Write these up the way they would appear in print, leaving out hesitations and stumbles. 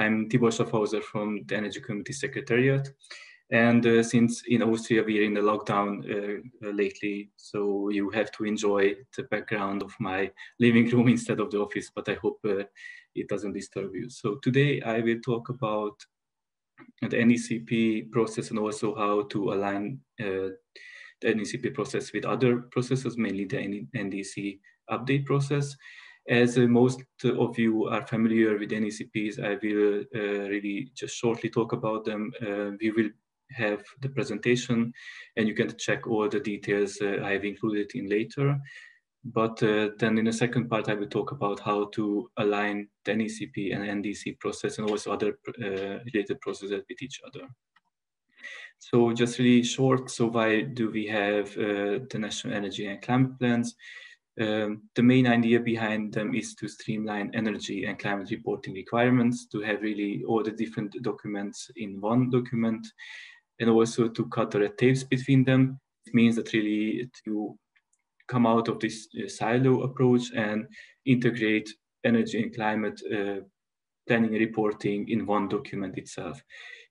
I'm Tibor Schauffhauser from the Energy Committee Secretariat. And since in Austria we're in the lockdown lately, so you have to enjoy the background of my living room instead of the office, but I hope it doesn't disturb you. So today I will talk about the NECP process and also how to align the NECP process with other processes, mainly the NDC update process. As most of you are familiar with NECPs, I will really just shortly talk about them. We will have the presentation and you can check all the details I have included in later. But then in the second part, I will talk about how to align the NECP and NDC process and also other related processes with each other. So just really short, so why do we have the National Energy and Climate Plans? The main idea behind them is to streamline energy and climate reporting requirements, to have really all the different documents in one document, and also to cut the red tapes between them. It means that really to come out of this silo approach and integrate energy and climate planning and reporting in one document itself.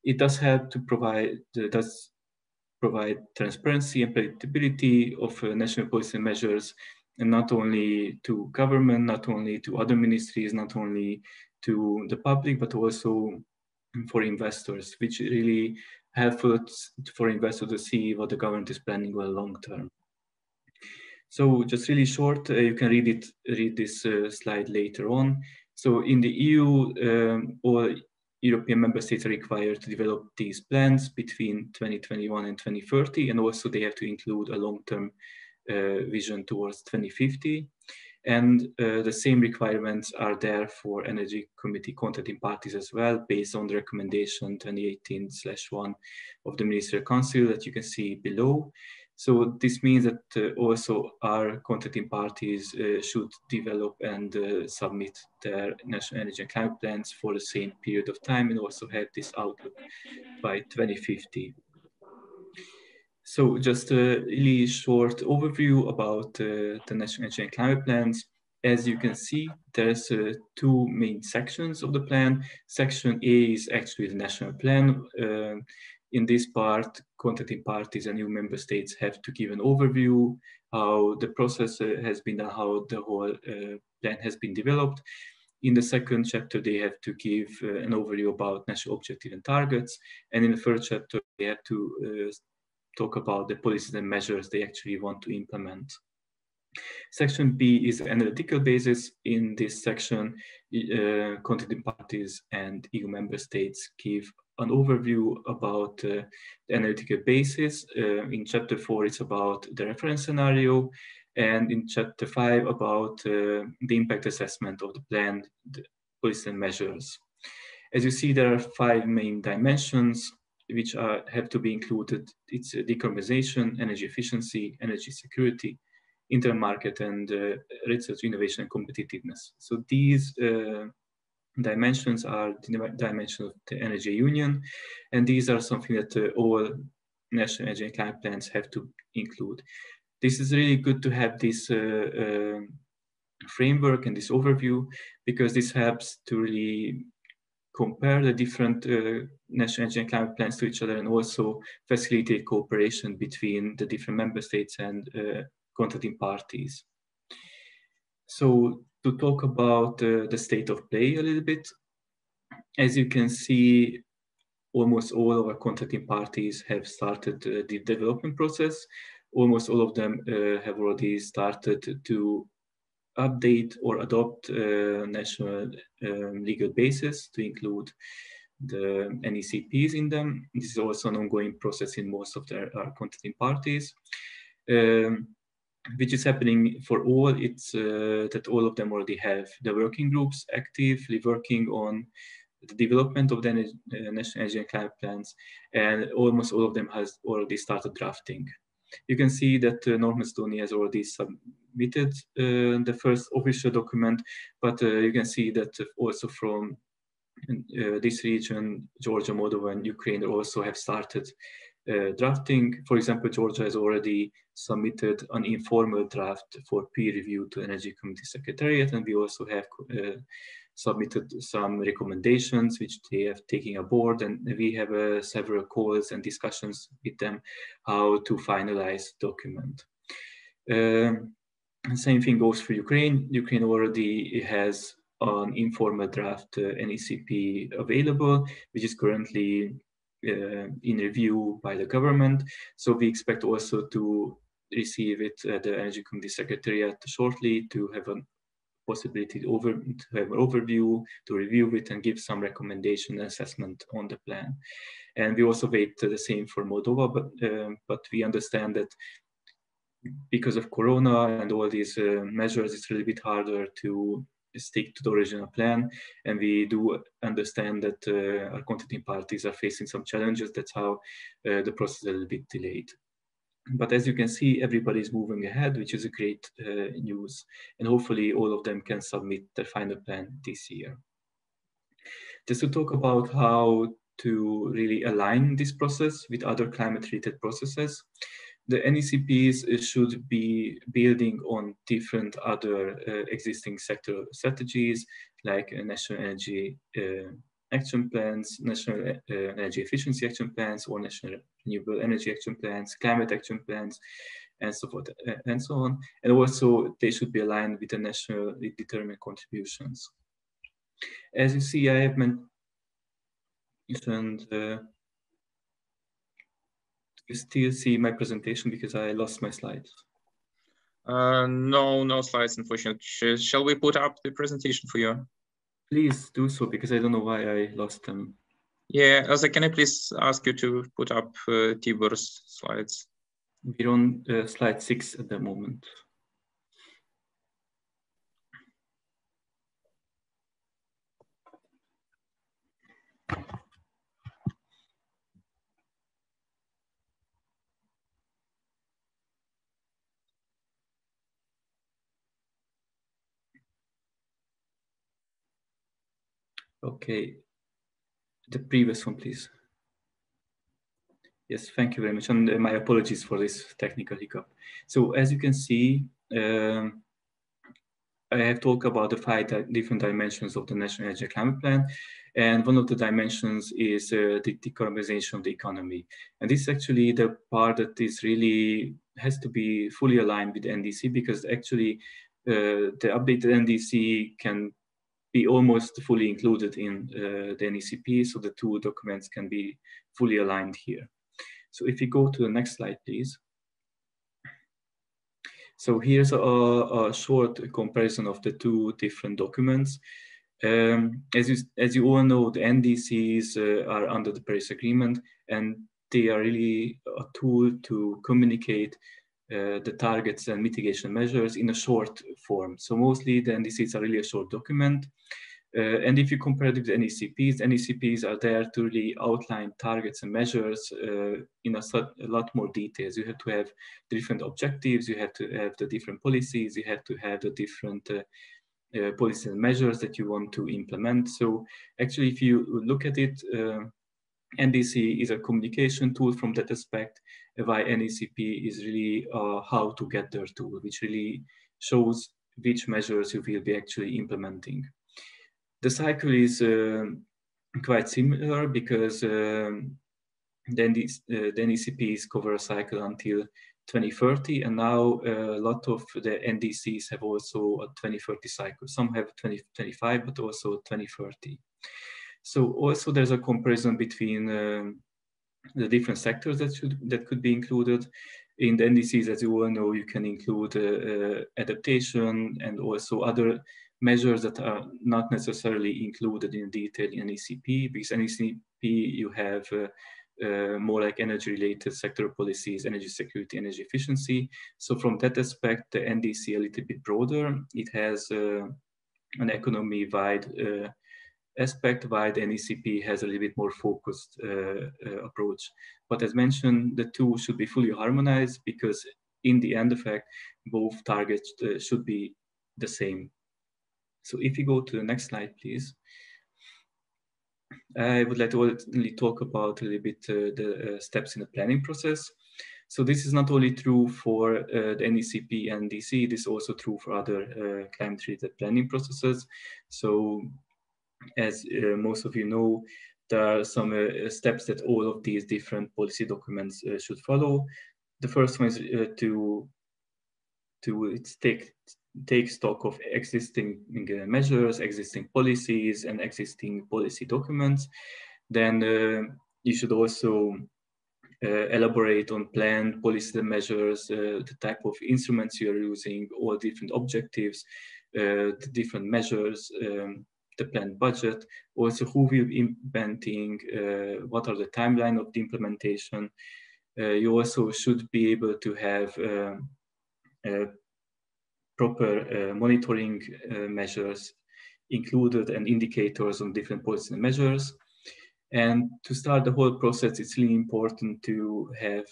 It does help to provide transparency and predictability of national policy measures, and not only to government, not only to other ministries, not only to the public, but also for investors, which really helpful for investors to see what the government is planning well long term. So just really short, you can read this slide later on. So in the EU, all European member states are required to develop these plans between 2021 and 2030, and also they have to include a long-term vision towards 2050. And the same requirements are there for Energy Committee contracting parties as well, based on the recommendation 2018/1 of the Ministerial Council that you can see below. So this means that also our contracting parties should develop and submit their national energy and climate plans for the same period of time, and also have this outlook by 2050. So just a really short overview about the National Energy and Climate Plans. As you can see, there's two main sections of the plan. Section A is actually the national plan. In this part, contracting parties and new member states have to give an overview how the process has been done, how the whole plan has been developed. In the second chapter, they have to give an overview about national objectives and targets. And in the third chapter, they have to talk about the policies and measures they actually want to implement. Section B is the analytical basis. In this section, contracting parties and EU member states give an overview about the analytical basis. In chapter 4, it's about the reference scenario. And in chapter 5, about the impact assessment of the plan, the policies and measures. As you see, there are 5 main dimensions which have to be included. It's decarbonization, energy efficiency, energy security, internal market, and research, innovation, and competitiveness. So these dimensions are the dimensions of the energy union, and these are something that all national energy and climate plans have to include. This is really good to have this framework and this overview, because this helps to really compare the different national energy and climate plans to each other, and also facilitate cooperation between the different member states and contracting parties. So to talk about the state of play a little bit, as you can see, almost all of our contracting parties have started the development process. Almost all of them have already started to update or adopt national legal basis to include the NECPs in them. This is also an ongoing process in most of our contracting parties. Which is happening for all. It's that all of them already have the working groups actively working on the development of the national energy and climate plans, and almost all of them has already started drafting. You can see that North Macedonia has already submitted the first official document, but you can see that also from this region, Georgia, Moldova, and Ukraine also have started drafting. For example, Georgia has already submitted an informal draft for peer review to Energy Committee Secretariat, and we also have submitted some recommendations which they have taken aboard, and we have several calls and discussions with them how to finalize the document. Same thing goes for Ukraine. Ukraine already has an informal draft NECP available, which is currently in review by the government. So we expect also to receive it at the Energy Committee Secretariat shortly to have a possibility to have an overview, to review it and give some recommendation and assessment on the plan. And we also wait the same for Moldova, but we understand that because of Corona and all these measures, it's a little bit harder to stick to the original plan. And we do understand that our contending parties are facing some challenges. That's how the process is a little bit delayed. But as you can see, everybody is moving ahead, which is a great news. And hopefully all of them can submit their final plan this year. Just to talk about how to really align this process with other climate-related processes, the NECPs should be building on different other existing sector strategies, like national energy action plans, national energy efficiency action plans, or national renewable energy action plans, climate action plans, and so forth and so on. And also they should be aligned with the nationally determined contributions. As you see, I have mentioned, you still see my presentation because I lost my slides. No slides, unfortunately. Shall we put up the presentation for you? Please do so, because I don't know why I lost them. Yeah, Elsa, can I please ask you to put up Tibor's slides? We're on slide 6 at the moment. Okay, the previous one, please. Yes, thank you very much. And my apologies for this technical hiccup. So as you can see, I have talked about the 5 different dimensions of the National Energy Climate Plan. And one of the dimensions is the decarbonization of the economy. And this is actually the part that is really has to be fully aligned with the NDC, because actually the updated NDC can be almost fully included in the NECP, so the 2 documents can be fully aligned here. So if you go to the next slide, please. So here's a short comparison of the 2 different documents. As you all know, the NDCs are under the Paris Agreement, and they are really a tool to communicate the targets and mitigation measures in a short form. So mostly the NDCs are really a short document. And if you compare it with NECPs are there to really outline targets and measures in a lot more details. You have to have different objectives, you have to have the different policies, you have to have the different policies and measures that you want to implement. So actually, if you look at it, NDC is a communication tool from that aspect, while NECP is really how to get there tool, which really shows which measures you will be actually implementing. The cycle is quite similar, because the NECPs cover a cycle until 2030, and now a lot of the NDCs have also a 2030 cycle. Some have 2025, but also 2030. So also there's a comparison between the different sectors that could be included. In the NDCs, as you all know, you can include adaptation and also other measures that are not necessarily included in detail in NECP, because NECP you have more like energy-related sector policies, energy security, energy efficiency. So from that aspect, the NDC a little bit broader. It has an economy-wide aspect, while the NECP has a little bit more focused approach. But as mentioned, the 2 should be fully harmonized, because in the end effect, both targets should be the same. So if you go to the next slide, please. I would like to only talk about a little bit the steps in the planning process. So this is not only true for the NECP and NDC, this is also true for other climate-related planning processes. So as most of you know, there are some steps that all of these different policy documents should follow. The first one is to take stock of existing measures, existing policies, and existing policy documents. Then you should also elaborate on planned policy measures, the type of instruments you're using, all different objectives, the different measures, the planned budget, also who will be implementing, what are the timeline of the implementation. You also should be able to have proper monitoring measures included and indicators on different policy measures. And to start the whole process, it's really important to have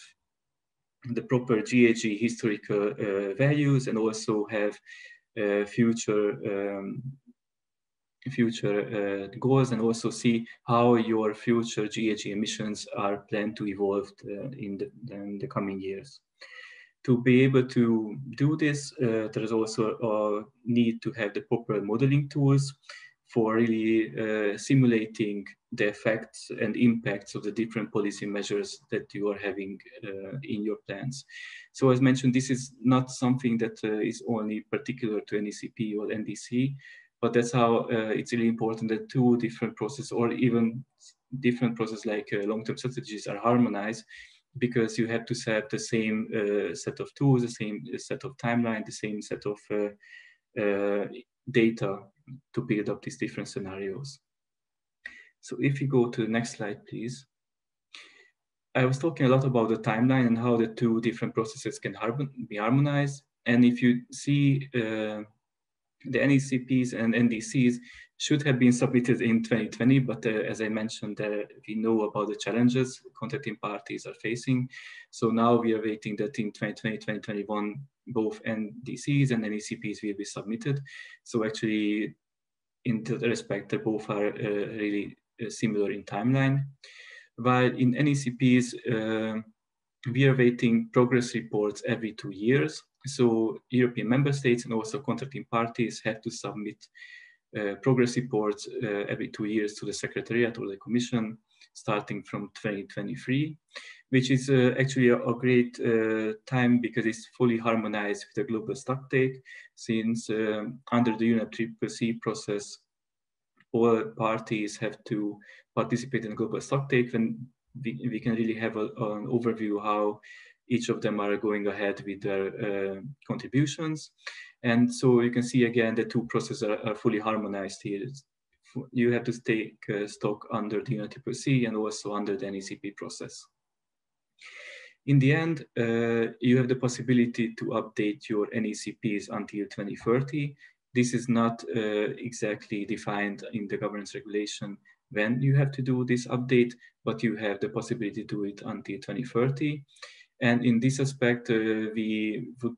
the proper GHG historical values and also have future goals, and also see how your future GHG emissions are planned to evolve in the coming years. To be able to do this, there is also a need to have the proper modeling tools for really simulating the effects and impacts of the different policy measures that you are having in your plans. So as mentioned, this is not something that is only particular to NECP or NDC, but that's how it's really important that two different processes or even different processes like long-term strategies are harmonized, because you have to set the same set of tools, the same set of timeline, the same set of data to build up these different scenarios. So if you go to the next slide, please. I was talking a lot about the timeline and how the two different processes can be harmonized. And if you see the NECPs and NDCs should have been submitted in 2020, but as I mentioned, we know about the challenges contracting parties are facing. So now we are waiting that in 2020, 2021, both NDCs and NECPs will be submitted. So actually, in that respect, they both are really similar in timeline. While in NECPs, we are waiting progress reports every 2 years. So European member states and also contracting parties have to submit progress reports every 2 years to the Secretariat or the Commission, starting from 2023, which is actually a great time because it's fully harmonized with the global stocktake, since under the UNFCCC process, all parties have to participate in the global stocktake, and we can really have an overview how each of them are going ahead with their contributions. And so you can see again the two processes are fully harmonized here. You have to take stock under the UNFCCC and also under the NECP process. In the end, you have the possibility to update your NECPs until 2030. This is not exactly defined in the governance regulation when you have to do this update, but you have the possibility to do it until 2030. And in this aspect, we would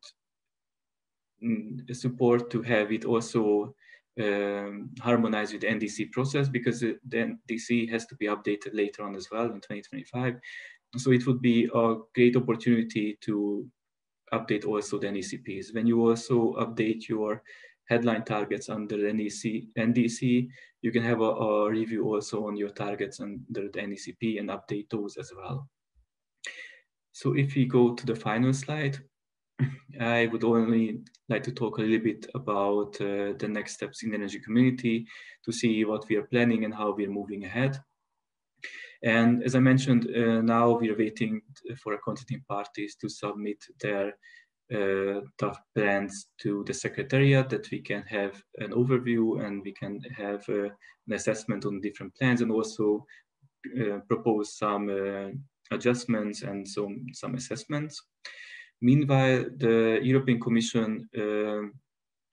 support to have it also harmonized with the NDC process, because the NDC has to be updated later on as well in 2025. So it would be a great opportunity to update also the NECPs. When you also update your headline targets under the NDC, you can have a review also on your targets under the NECP and update those as well. So if we go to the final slide, I would only like to talk a little bit about the next steps in the energy community to see what we are planning and how we are moving ahead. And as I mentioned, now we are waiting for our contracting parties to submit their tough plans to the Secretariat, that we can have an overview and we can have an assessment on different plans, and also propose some adjustments and some assessments. Meanwhile, the European Commission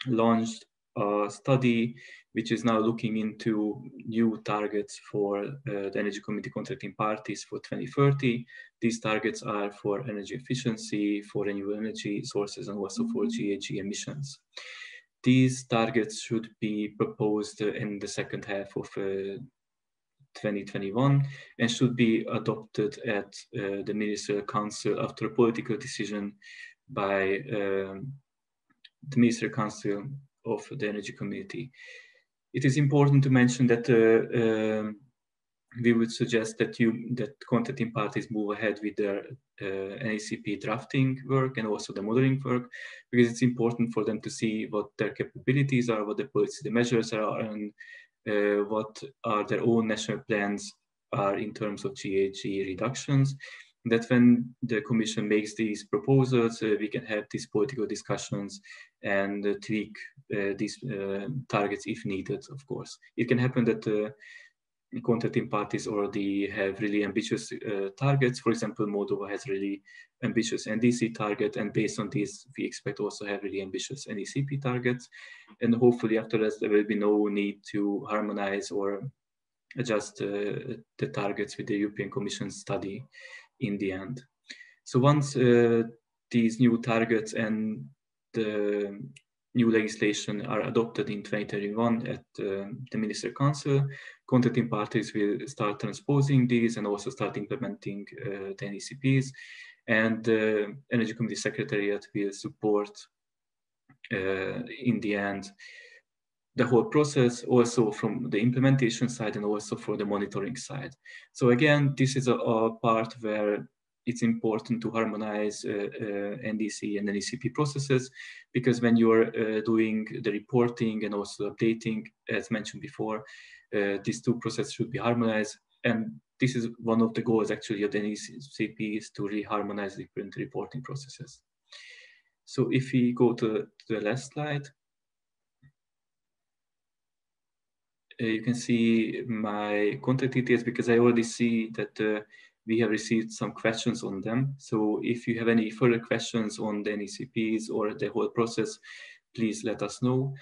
launched a study which is now looking into new targets for the Energy Community contracting parties for 2030. These targets are for energy efficiency, for renewable energy sources, and also for GHG emissions. These targets should be proposed in the second half of 2021 and should be adopted at the Ministerial Council after a political decision by the Ministerial Council of the Energy Community. It is important to mention that we would suggest that contracting parties move ahead with their NACP drafting work and also the modeling work, because it's important for them to see what their capabilities are, what the policy measures are, and what are their own national plans are in terms of GHG reductions. That when the Commission makes these proposals, we can have these political discussions and tweak these targets if needed, of course. It can happen that contracting parties already have really ambitious targets. For example, Moldova has really ambitious NDC target, and based on this, we expect also have really ambitious NECP targets. And hopefully after that, there will be no need to harmonize or adjust the targets with the European Commission study in the end. So once these new targets and the new legislation are adopted in 2021 at the Minister Council, contracting parties will start transposing these and also start implementing the NECPs, and the Energy Committee Secretariat will support in the end the whole process, also from the implementation side and also for the monitoring side. So again, this is a part where it's important to harmonize NDC and NECP processes, because when you're doing the reporting and also updating, as mentioned before, these two processes should be harmonized. And this is one of the goals actually of the NECP, is to really harmonize different reporting processes. So if we go to the last slide, you can see my contact details, because I already see that we have received some questions on them. So if you have any further questions on the NECPs or the whole process, please let us know.